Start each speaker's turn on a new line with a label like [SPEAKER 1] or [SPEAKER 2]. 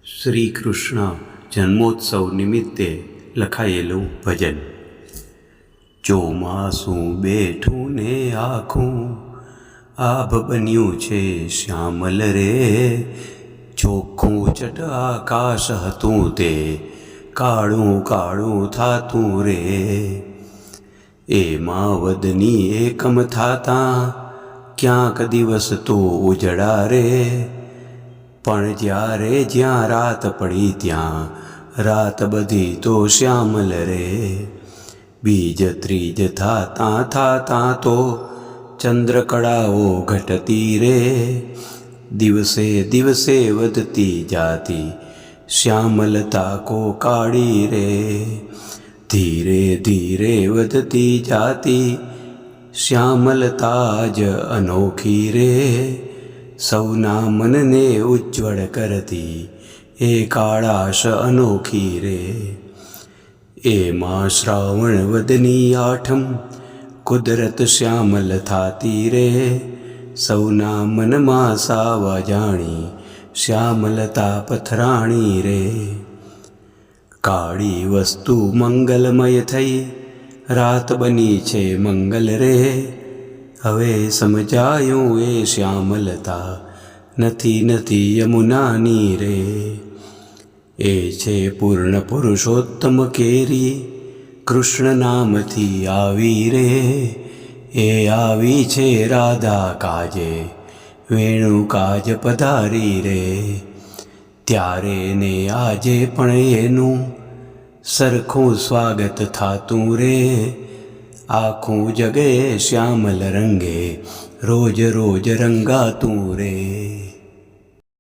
[SPEAKER 1] શ્રી કૃષ્ણ જન્મોત્સવ નિમિત્તે લખાયેલું ભજન। ચોમાસું બેઠું ને આખું આભ બન્યું છે શ્યામલ રે, ચોખ્ખું ચટ આકાશ હતું તે કાળું કાળું થાતું રે। એમાં વદની એકમ થાતા ક્યાંક દિવસ તો ઉજળા રે, પણ જ્યારે જ્યાં રાત પડી ત્યાં રાત બધી તો શ્યામલ રે। બીજ ત્રીજ થાતાં તો ચંદ્રકળાઓ ઘટતી રે, દિવસે દિવસે વધતી જાતી શ્યામલતા કો કાળી રે। ધીરે ધીરે વધતી જાતી શ્યામલતા જ અનોખી રે, સૌના મનને ઉજ્જવળ કરતી એ કાળાશ અનોખી રે। એમાં શ્રાવણ વદની આઠમ કુદરત શ્યામલ થાતી રે, સૌના મનમાં સાવા જાણી શ્યામલતા પથરાણી રે। કાળી વસ્તુ મંગલમય થઈ રાત બની છે મંગલ રે, હવે સમજાયું એ શ્યામલતા નથી યમુનાની રે। એ છે પૂર્ણ પુરુષોત્તમ કેરી કૃષ્ણ નામથી આવી રે, એ આવી છે રાધા કાજે વેણુ કાજ પધારી રે। ત્યારે ને આજે પણ એનું સરખું સ્વાગત થાતું રે, આખું જગે શ્યામલ રંગે રોજ રોજ રંગાતું રે।